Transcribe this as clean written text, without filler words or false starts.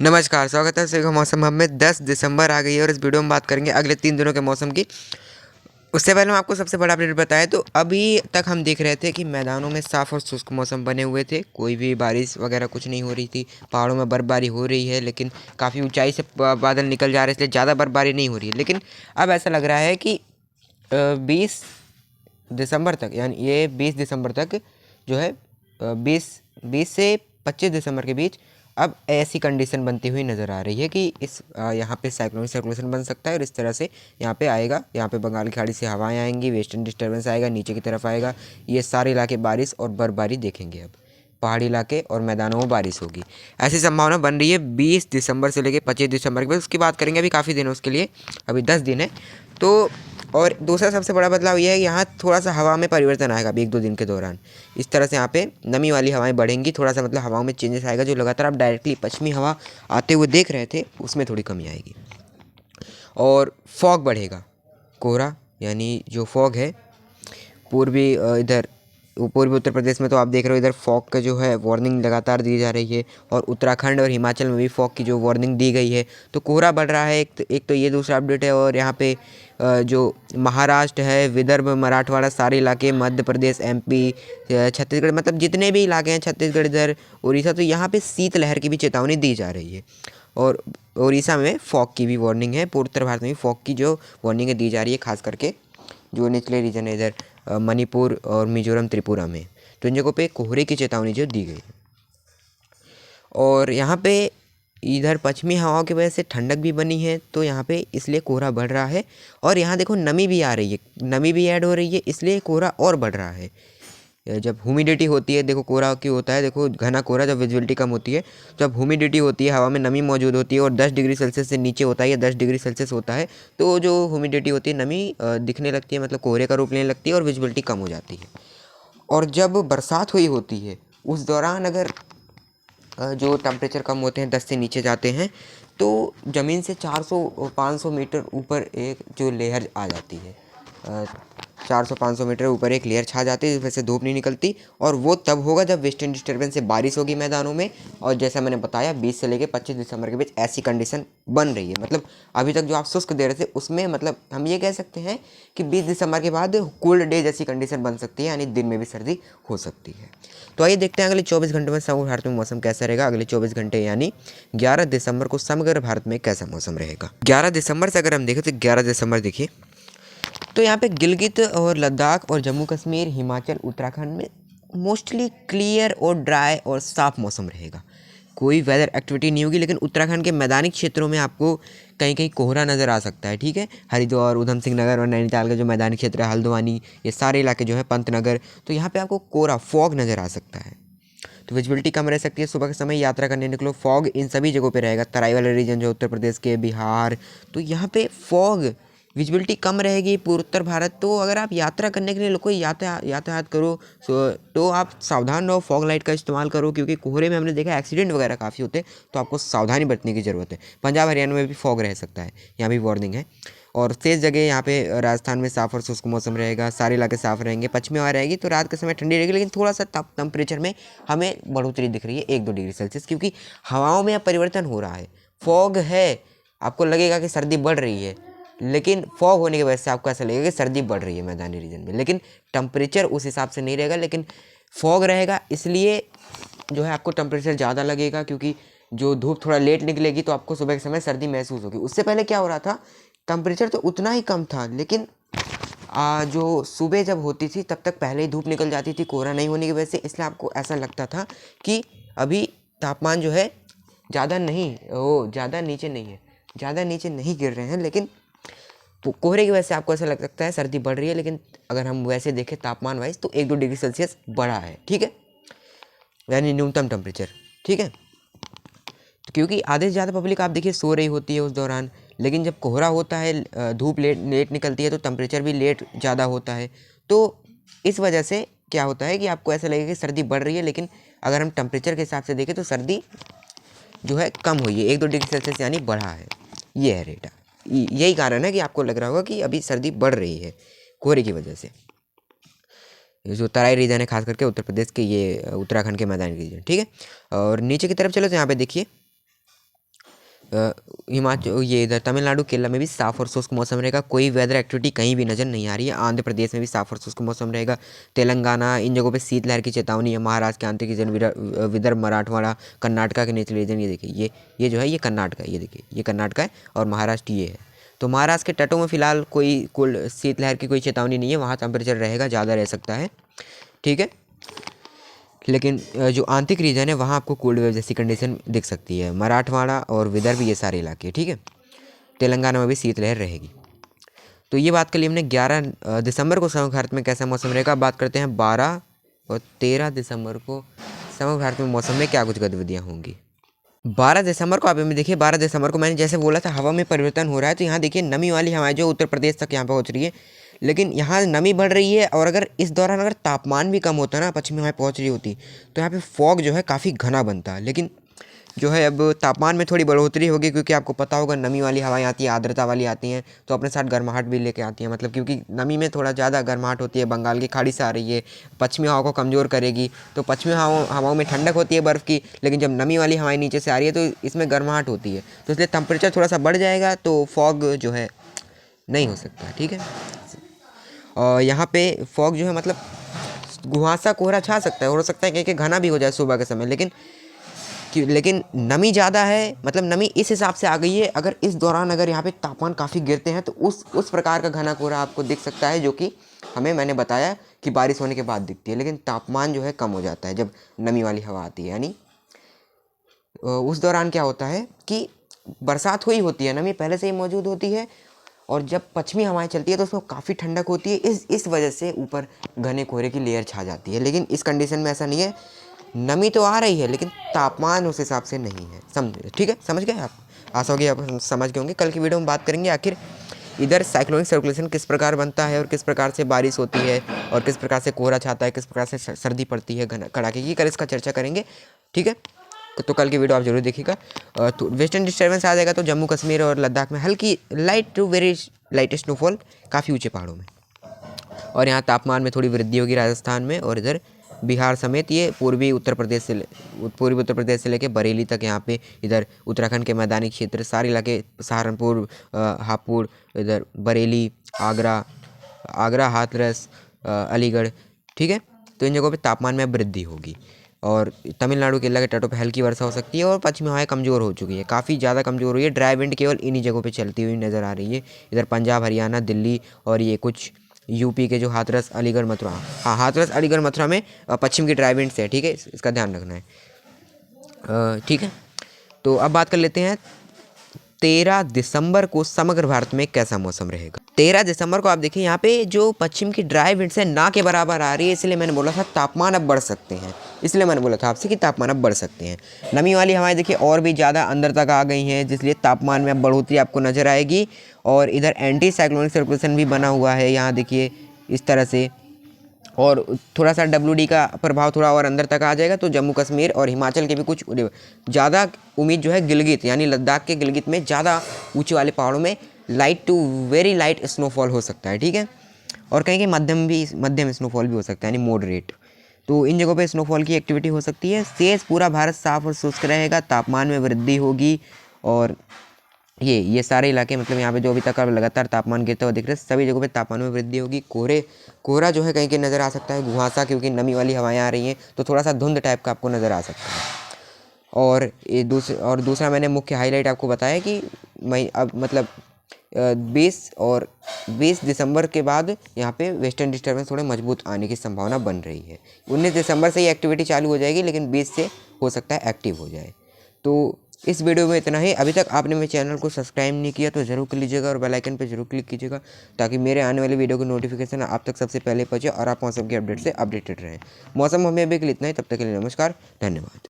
नमस्कार, स्वागत है सुबह का मौसम हमें 10 दिसंबर आ गई है और इस वीडियो में बात करेंगे अगले 3 दिनों के मौसम की। उससे पहले मैं आपको सबसे बड़ा अपडेट बताएं तो अभी तक हम देख रहे थे कि मैदानों में साफ़ और शुष्क मौसम बने हुए थे, कोई भी बारिश वगैरह कुछ नहीं हो रही थी। पहाड़ों में बर्फबारी हो रही है लेकिन काफ़ी ऊंचाई से बादल निकल जा रहे हैं, इसलिए ज़्यादा बर्फबारी नहीं हो रही है। लेकिन अब ऐसा लग रहा है कि 20 दिसंबर तक, यानी ये 20 दिसंबर तक जो है 20 से 25 दिसंबर के बीच अब ऐसी कंडीशन बनती हुई नज़र आ रही है कि इस यहाँ पे साइक्लोनिक सर्कुलेशन बन सकता है और इस तरह से यहाँ पे आएगा। यहाँ पे बंगाल की खाड़ी से हवाएं आएंगी, वेस्टर्न डिस्टर्बेंस आएगा, नीचे की तरफ आएगा। ये सारे इलाके बारिश और बर्फबारी देखेंगे। अब पहाड़ी इलाके और मैदानों में बारिश होगी, ऐसी संभावना बन रही है 20 दिसंबर से लेकर 25 दिसंबर के बाद। उसकी बात करेंगे, अभी काफ़ी दिन है उसके लिए, अभी 10 दिन है। तो और दूसरा सबसे बड़ा बदलाव यह है कि यहाँ थोड़ा सा हवा में परिवर्तन आएगा अभी 1-2 दिन के दौरान। इस तरह से यहाँ पे नमी वाली हवाएं बढ़ेंगी, थोड़ा सा मतलब हवाओं में चेंजेस आएगा। जो लगातार आप डायरेक्टली पश्चिमी हवा आते हुए देख रहे थे उसमें थोड़ी कमी आएगी और फॉग बढ़ेगा। कोहरा यानी जो फॉग है पूर्वी इधर पूर्वी उत्तर प्रदेश में तो आप देख रहे हो इधर फॉग का जो है वार्निंग लगातार दी जा रही है और उत्तराखंड और हिमाचल में भी फॉग की जो वार्निंग दी गई है। तो कोहरा बढ़ रहा है, एक तो ये दूसरा अपडेट है। और यहाँ पे जो महाराष्ट्र है, विदर्भ, मराठवाड़ा, सारे इलाके, मध्य प्रदेश, एमपी, छत्तीसगढ़, मतलब जितने भी इलाके हैं, छत्तीसगढ़ इधर, उड़ीसा, तो यहाँ पे शीतलहर की भी चेतावनी दी जा रही है। और उड़ीसा में फॉग की भी वार्निंग है, पूर्व उत्तर भारत में भी फॉग की जो वार्निंग दी जा रही है, खास करके जो निचले रीजन है इधर मणिपुर और मिजोरम, त्रिपुरा में, तो इन जगहों पे कोहरे की चेतावनी जो दी गई है। और यहाँ पे इधर पश्चिमी हवाओं की वजह से ठंडक भी बनी है, तो यहाँ पे इसलिए कोहरा बढ़ रहा है। और यहाँ देखो नमी भी आ रही है, नमी भी ऐड हो रही है, इसलिए कोहरा और बढ़ रहा है। जब ह्यूमिडिटी होती है, देखो कोहरा क्यों होता है, देखो घना कोहरा जब विजिबिलिटी कम होती है, जब ह्यूमिडिटी होती है, हवा में नमी मौजूद होती है और 10 डिग्री सेल्सियस से नीचे होता है या 10 डिग्री सेल्सियस होता है, तो जो ह्यूमिडिटी होती है, नमी दिखने लगती है, मतलब कोहरे का रूप लेने लगती है और विजिबिलिटी कम हो जाती है। और जब बरसात हुई होती है उस दौरान अगर जो टेम्परेचर कम होते हैं, 10 से नीचे जाते हैं, तो ज़मीन से 400-500 मीटर ऊपर एक जो लेयर आ जाती है, 400-500 मीटर ऊपर एक लेयर छा जाती है जिसमें से धूप नहीं निकलती। और वो तब होगा जब वेस्टर्न डिस्टर्बेंस से बारिश होगी मैदानों में। और जैसा मैंने बताया 20 से लेकर 25 दिसंबर के बीच ऐसी कंडीशन बन रही है। मतलब अभी तक जो आप शुष्क दे रहे थे उसमें, मतलब हम ये कह सकते हैं कि 20 दिसंबर के बाद कोल्ड डे जैसी कंडीशन बन सकती है, यानी दिन में भी सर्दी हो सकती है। तो आइए देखते हैं अगले 24 घंटे में समग्र भारत में मौसम कैसा रहेगा। अगले 24 घंटे यानी 11 दिसंबर को समग्र भारत में कैसा मौसम रहेगा। 11 दिसंबर से अगर हम देखें तो 11 दिसंबर देखिए तो यहाँ पे गिलगित और लद्दाख और जम्मू कश्मीर, हिमाचल, उत्तराखंड में मोस्टली क्लियर और ड्राई और साफ मौसम रहेगा। कोई वेदर एक्टिविटी नहीं होगी, लेकिन उत्तराखंड के मैदानी क्षेत्रों में आपको कहीं कहीं कोहरा नज़र आ सकता है। ठीक है, हरिद्वार, उधम सिंह नगर और नैनीताल का जो मैदानी क्षेत्र है, हल्द्वानी, ये सारे इलाके जो है, पंतनगर, तो यहाँ पे आपको कोहरा फॉग नज़र आ सकता है। तो विजिबिलिटी कम रह सकती है। सुबह के समय यात्रा करने निकलो, फॉग इन सभी जगहों पे रहेगा। तराई वाले रीजन जो उत्तर प्रदेश के, बिहार, तो यहाँ पे फॉग विजिबिलिटी कम रहेगी। पूर्वोत्तर भारत, तो अगर आप यात्रा करने के लिए कोई यातायात करो तो आप सावधान रहो, फॉग लाइट का इस्तेमाल करो, क्योंकि कोहरे में हमने देखा एक्सीडेंट वगैरह काफ़ी होते हैं, तो आपको सावधानी बरतने की ज़रूरत है। पंजाब हरियाणा में भी फॉग रह सकता है, यहाँ भी वार्निंग है। और शेष जगह यहाँ पे राजस्थान में साफ़ और शुष्क मौसम रहेगा, सारे इलाके साफ़ रहेंगे। पश्चिमी हवा रहेगी तो रात के समय ठंडी रहेगी, लेकिन थोड़ा सा टेम्परेचर में हमें बढ़ोतरी दिख रही है 1-2 डिग्री सेल्सियस, क्योंकि हवाओं में अब परिवर्तन हो रहा है। फॉग है, आपको लगेगा कि सर्दी बढ़ रही है, लेकिन फॉग होने की वजह से आपको ऐसा लगेगा कि सर्दी बढ़ रही है मैदानी रीजन में, लेकिन टेम्परेचर उस हिसाब से नहीं रहेगा। लेकिन फॉग रहेगा इसलिए जो है आपको टेम्परेचर ज़्यादा लगेगा, क्योंकि जो धूप थोड़ा लेट निकलेगी तो आपको सुबह के समय सर्दी महसूस होगी। उससे पहले क्या हो रहा था, टेम्परेचर तो उतना ही कम था, लेकिन जो सुबह जब होती थी तब तक पहले ही धूप निकल जाती थी, कोहरा नहीं होने की वजह से, इसलिए आपको ऐसा लगता था कि अभी तापमान जो है ज़्यादा नहीं, वो ज़्यादा नीचे नहीं है, ज़्यादा नीचे नहीं गिर रहे हैं। लेकिन कोहरे की वजह से आपको ऐसा लग सकता है सर्दी बढ़ रही है, लेकिन अगर हम वैसे देखें तापमान वाइज तो 1-2 डिग्री सेल्सियस बढ़ा है। ठीक है, यानी न्यूनतम टेम्परेचर। ठीक है, तो क्योंकि आधे से ज़्यादा पब्लिक आप देखिए सो रही होती है उस दौरान, लेकिन जब कोहरा होता है, धूप लेट निकलती है, तो टेम्परेचर भी लेट ज़्यादा होता है। तो इस वजह से क्या होता है कि आपको ऐसा लगेगा कि सर्दी बढ़ रही है, लेकिन अगर हम टेम्परेचर के हिसाब से देखें तो सर्दी जो है कम हुई है, 1-2 डिग्री सेल्सियस यानी बढ़ा है। ये है रेटा, यही कारण है कि आपको लग रहा होगा कि अभी सर्दी बढ़ रही है कोहरे की वजह से। ये जो तराई रीजन है, खास करके उत्तर प्रदेश के, ये उत्तराखंड के मैदानी रीजन। ठीक है, और नीचे की तरफ चलो तो यहाँ पे देखिए हिमाचल ये इधर तमिलनाडु केरला में भी साफ़ और शुष्क मौसम रहेगा। कोई वेदर एक्टिविटी कहीं भी नज़र नहीं आ रही है। आंध्र प्रदेश में भी साफ़ और शुष्क मौसम रहेगा। तेलंगाना इन जगहों पे शीतलहर की चेतावनी है। महाराष्ट्र के आंतरिक रीजन, विदर्भ, मराठवाड़ा, कर्नाटका के निचले रीजन, ये देखिए ये जो है ये कर्नाटका है, ये देखिए ये कर्नाटका है और महाराष्ट्र ये है। तो महाराष्ट्र के तटों में फिलहाल कोई कोल्ड शीतलहर की कोई चेतावनी नहीं है। वहाँ टेम्परेचर रहेगा, ज़्यादा रह सकता है, ठीक है। लेकिन जो आंतरिक रीजन है वहाँ आपको कोल्ड वेव जैसी कंडीशन दिख सकती है। मराठवाड़ा और विदर्भ ये सारे इलाके, ठीक है। तेलंगाना में भी शीतलहर रहेगी। तो ये बात कर ली हमने 11 दिसंबर को समग्र भारत में कैसा मौसम रहेगा। बात करते हैं 12 और 13 दिसंबर को समग्र भारत में मौसम में क्या कुछ गतिविधियाँ होंगी। 12 दिसंबर को आप में देखिए, 12 दिसंबर को मैंने जैसे बोला था हवा में परिवर्तन हो रहा है। तो यहाँ देखिए नमी वाली हवाएं जो उत्तर प्रदेश तक यहाँ पहुँच रही है, लेकिन यहाँ नमी बढ़ रही है। और अगर इस दौरान अगर तापमान भी कम होता ना, पश्चिमी हवाएं पहुँच रही होती, तो यहाँ पे फॉग जो है काफ़ी घना बनता है। लेकिन जो है अब तापमान में थोड़ी बढ़ोतरी होगी, क्योंकि आपको पता होगा नमी वाली हवाएं आती है, आर्द्रता वाली आती हैं, तो अपने साथ गर्माहट भी लेके आती हैं। मतलब क्योंकि नमी में थोड़ा ज़्यादा गर्माहट होती है, बंगाल की खाड़ी से आ रही है, पश्चिमी हवा को कमज़ोर करेगी। तो पश्चिमी हवाओं में ठंडक होती है बर्फ़ की, लेकिन जब नमी वाली हवाएं नीचे से आ रही है तो इसमें गर्माहट होती है, तो इसलिए टेम्परेचर थोड़ा सा बढ़ जाएगा, तो फॉग जो है नहीं हो सकता, ठीक है। और यहाँ पे फॉग जो है मतलब कुहासा कोहरा छा सकता है, हो सकता है कि घना भी हो जाए सुबह के समय, लेकिन नमी ज़्यादा है, मतलब नमी इस हिसाब से आ गई है। अगर इस दौरान अगर यहाँ पे तापमान काफ़ी गिरते हैं तो उस प्रकार का घना कोहरा आपको दिख सकता है, जो कि मैंने बताया कि बारिश होने के बाद दिखती है। लेकिन तापमान जो है कम हो जाता है जब नमी वाली हवा आती है, यानी उस दौरान क्या होता है कि बरसात हुई होती है, नमी पहले से ही मौजूद होती है, और जब पश्चिमी हवाएं चलती है तो उसमें काफ़ी ठंडक होती है। इस वजह से ऊपर घने कोहरे की लेयर छा जाती है। लेकिन इस कंडीशन में ऐसा नहीं है, नमी तो आ रही है लेकिन तापमान उस हिसाब से नहीं है, समझे, ठीक है, समझ गए आप। आशा होगी आप समझ गए होंगे। कल की वीडियो में बात करेंगे आखिर इधर साइक्लोनिक सर्कुलेशन किस प्रकार बनता है और किस प्रकार से बारिश होती है और किस प्रकार से कोहरा छाता है, किस प्रकार से सर्दी पड़ती है कड़ाके की। कल इसका चर्चा करेंगे, ठीक है। तो कल की वीडियो आप जरूर देखिएगा। तो वेस्टर्न डिस्टर्बेंस आ जाएगा तो जम्मू कश्मीर और लद्दाख में हल्की light to very light snowfall, काफ़ी ऊंचे पहाड़ों में, और यहाँ तापमान में थोड़ी वृद्धि होगी राजस्थान में, और इधर बिहार समेत ये पूर्वी उत्तर प्रदेश से लेकर बरेली तक, यहाँ पे इधर उत्तराखंड के मैदानी क्षेत्र सारे इलाके, सहारनपुर, हापुड़, इधर बरेली, आगरा, हाथरस, अलीगढ़, ठीक है। तो इन जगहों पे तापमान में वृद्धि होगी। और तमिलनाडु केरला के तटों पर हल्की वर्षा हो सकती है, और पश्चिमी हवाएं कमज़ोर हो चुकी है, काफ़ी ज़्यादा कमज़ोर हुई है। ड्राई विंड केवल इन्हीं जगहों पे चलती हुई नज़र आ रही है। इधर पंजाब, हरियाणा, दिल्ली और ये कुछ यूपी के जो हाथरस, अलीगढ़, मथुरा, हाँ हाथरस, अलीगढ़, मथुरा में पश्चिम की ड्राई विंड से है, ठीक है, इसका ध्यान रखना है, ठीक है। तो अब बात कर लेते हैं 13 दिसंबर को समग्र भारत में कैसा मौसम रहेगा। 13 दिसंबर को आप देखिए यहाँ पे जो पश्चिम की ड्राई विंड से ना के बराबर आ रही है, इसलिए मैंने बोला था तापमान अब बढ़ सकते हैं, इसलिए मैंने बोला था आपसे कि तापमान अब बढ़ सकते हैं। नमी वाली हवाएं देखिए और भी ज़्यादा अंदर तक आ गई हैं, जिसलिए तापमान में अब बढ़ोतरी आपको नज़र आएगी। और इधर एंटी साइक्लोनिक सर्कुलेशन भी बना हुआ है, यहाँ देखिए इस तरह से, और थोड़ा सा WD का प्रभाव थोड़ा और अंदर तक आ जाएगा, तो जम्मू कश्मीर और हिमाचल के भी कुछ ज़्यादा उम्मीद जो है गिलगित यानी लद्दाख के गिलगित में ज़्यादा ऊंचे वाले पहाड़ों में light to very light snowfall हो सकता है, ठीक है। और कहीं कहीं मध्यम स्नोफॉल भी हो सकता है, यानी मॉडरेट। तो इन जगहों पे स्नोफॉल की एक्टिविटी हो सकती है। शेष पूरा भारत साफ और शुष्क रहेगा, तापमान में वृद्धि होगी, और ये सारे इलाके, मतलब यहाँ पे जो अभी तक लगातार तापमान गिरता हुआ दिख रहा है, सभी जगहों पे तापमान में वृद्धि होगी। कोहरा जो है कहीं नज़र आ सकता है, कुहासा, क्योंकि नमी वाली हवाएं आ रही हैं, तो थोड़ा सा धुंध टाइप का आपको नज़र आ सकता है। और ये दूसरा मैंने मुख्य हाईलाइट आपको बताया कि अब मतलब 20 दिसंबर के बाद यहाँ पे वेस्टर्न डिस्टर्बेंस थोड़े मजबूत आने की संभावना बन रही है। 19 दिसंबर से ये एक्टिविटी चालू हो जाएगी, लेकिन 20 से हो सकता है एक्टिव हो जाए। तो इस वीडियो में इतना ही। अभी तक आपने मेरे चैनल को सब्सक्राइब नहीं किया तो ज़रूर कर लीजिएगा, और बेल आइकन पर जरूर क्लिक कीजिएगा, ताकि मेरे आने वाली वीडियो की नोटिफिकेशन आप तक सबसे पहले पहुँचे और आप मौसम के अपडेट से अपडेटेड रहें। मौसम हमें अभी के लिए इतना ही, तब तक के लिए नमस्कार, धन्यवाद।